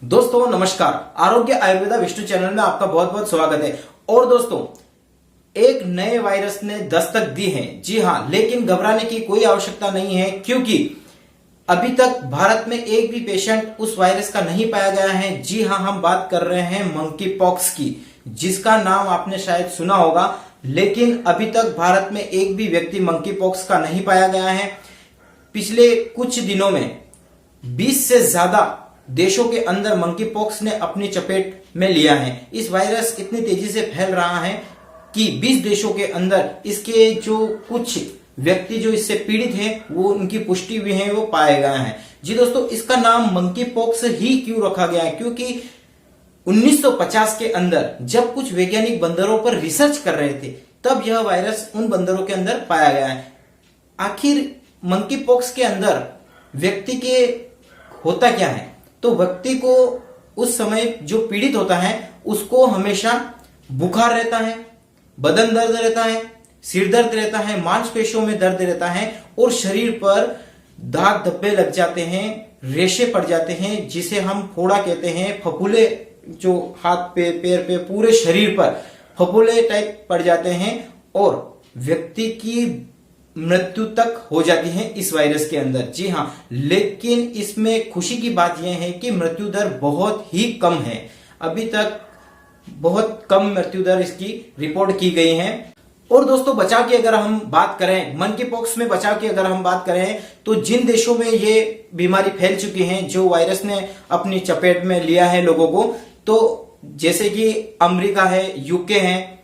दोस्तों नमस्कार। आरोग्य आयुर्वेदा विष्णु चैनल में आपका बहुत बहुत स्वागत है। और दोस्तों, एक नए वायरस ने दस्तक दी है। जी हां, लेकिन घबराने की कोई आवश्यकता नहीं है, क्योंकि अभी तक भारत में एक भी पेशेंट उस वायरस का नहीं पाया गया है। जी हां, हम बात कर रहे हैं मंकी पॉक्स की, जिसका नाम आपने शायद सुना होगा, लेकिन अभी तक भारत में एक भी व्यक्ति मंकी पॉक्स का नहीं पाया गया है। पिछले कुछ दिनों में 20 से ज्यादा देशों के अंदर मंकी पॉक्स ने अपनी चपेट में लिया है। इस वायरस इतनी तेजी से फैल रहा है कि 20 देशों के अंदर इसके जो कुछ व्यक्ति जो इससे पीड़ित हैं, वो उनकी पुष्टि हुई है, वो पाए गए हैं। जी दोस्तों, इसका नाम मंकी पॉक्स ही क्यों रखा गया है? क्योंकि 1950 के अंदर जब कुछ वैज्ञानिक बंदरों पर रिसर्च कर रहे थे, तब यह वायरस उन बंदरों के अंदर पाया गया है। आखिर मंकी पॉक्स के अंदर व्यक्ति के होता क्या है? तो व्यक्ति को उस समय जो पीड़ित होता है, उसको हमेशा बुखार रहता है, बदन दर्द रहता है, सिर दर्द रहता है, मांसपेशियों में दर्द रहता है, और शरीर पर दाग धब्बे लग जाते हैं, रेशे पड़ जाते हैं, जिसे हम फोड़ा कहते हैं। फफूले जो हाथ पे, पैर पे, पूरे शरीर पर फफूले टाइप पड़ जाते हैं, और व्यक्ति की मृत्यु तक हो जाती है इस वायरस के अंदर। जी हां, लेकिन इसमें खुशी की बात यह है कि मृत्यु दर बहुत ही कम है। अभी तक बहुत कम मृत्यु दर इसकी रिपोर्ट की गई है। और दोस्तों, बचाव की अगर हम बात करें, मंकी पॉक्स में बचाव की अगर हम बात करें, तो जिन देशों में ये बीमारी फैल चुकी है, जो वायरस ने अपनी चपेट में लिया है लोगों को, तो जैसे कि अमेरिका है, यूके है,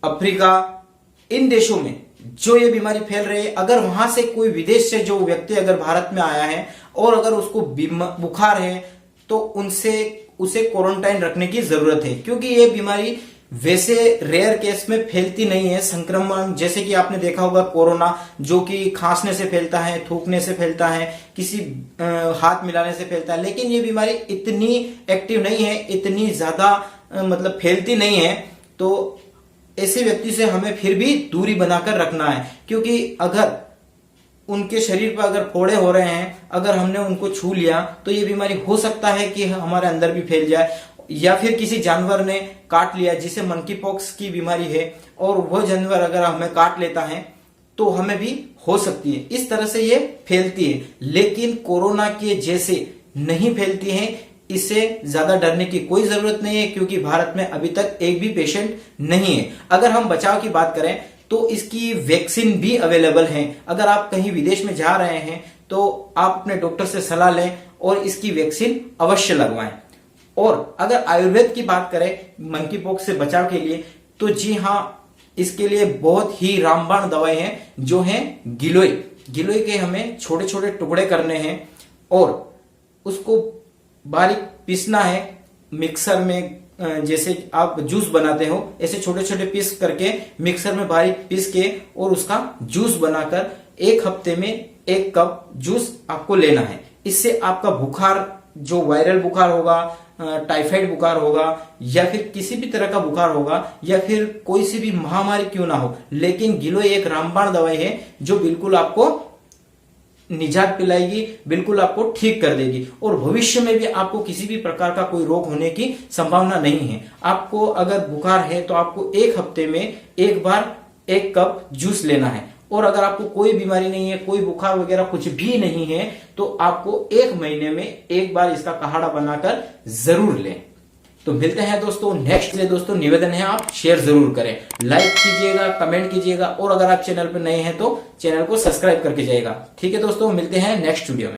अफ्रीका, इन देशों में जो ये बीमारी फैल रही है, अगर वहां से कोई विदेश से जो व्यक्ति अगर भारत में आया है और अगर उसको बुखार है, तो उसे क्वारंटाइन रखने की जरूरत है। क्योंकि ये बीमारी वैसे रेयर केस में फैलती नहीं है। संक्रमण जैसे कि आपने देखा होगा कोरोना, जो कि खांसने से फैलता है, थूकने से फैलता है, किसी हाथ मिलाने से फैलता है, लेकिन ये बीमारी इतनी एक्टिव नहीं है, इतनी ज्यादा मतलब फैलती नहीं है। तो ऐसे व्यक्ति से हमें फिर भी दूरी बनाकर रखना है, क्योंकि अगर उनके शरीर पर अगर फोड़े हो रहे हैं, अगर हमने उनको छू लिया, तो ये बीमारी हो सकता है कि हमारे अंदर भी फैल जाए, या फिर किसी जानवर ने काट लिया जिसे मंकी पॉक्स की बीमारी है, और वह जानवर अगर हमें काट लेता है, तो हमें भी हो सकती है। इस तरह से ये फैलती है, लेकिन कोरोना के जैसे नहीं फैलती है। इससे ज्यादा डरने की कोई जरूरत नहीं है, क्योंकि भारत में अभी तक एक भी पेशेंट नहीं है। अगर हम बचाव की बात करें, तो इसकी वैक्सीन भी अवेलेबल है। अगर आप कहीं विदेश में जा रहे हैं, तो आप अपने डॉक्टर से सलाह लें और इसकी वैक्सीन अवश्य लगवाएं। और अगर आयुर्वेद की बात करें मंकी पॉक्स से बचाव के लिए, तो जी हां, इसके लिए बहुत ही रामबाण दवाई है, जो है गिलोय। गिलोय के हमें छोटे छोटे टुकड़े करने हैं और उसको बारीक पीसना है मिक्सर में। जैसे आप जूस बनाते हो, ऐसे छोटे छोटे पीस करके मिक्सर में बारीक पीस के और उसका जूस बनाकर 1 हफ्ते में 1 कप जूस आपको लेना है। इससे आपका बुखार, जो वायरल बुखार होगा, टाइफाइड बुखार होगा, या फिर किसी भी तरह का बुखार होगा, या फिर कोई सी भी महामारी क्यों ना हो, लेकिन गिलोय एक रामबाण दवाई है, जो बिल्कुल आपको निजात पिलाएगी, बिल्कुल आपको ठीक कर देगी, और भविष्य में भी आपको किसी भी प्रकार का कोई रोग होने की संभावना नहीं है। आपको अगर बुखार है, तो आपको 1 हफ्ते में 1 बार 1 कप जूस लेना है। और अगर आपको कोई बीमारी नहीं है, कोई बुखार वगैरह कुछ भी नहीं है, तो आपको 1 महीने में 1 बार इसका काढ़ा बनाकर जरूर लें। तो मिलते हैं दोस्तों नेक्स्ट। दोस्तों, निवेदन है आप शेयर जरूर करें, लाइक कीजिएगा, कमेंट कीजिएगा, और अगर आप चैनल पर नए हैं तो चैनल को सब्सक्राइब करके जाइएगा। ठीक है दोस्तों, मिलते हैं नेक्स्ट वीडियो में।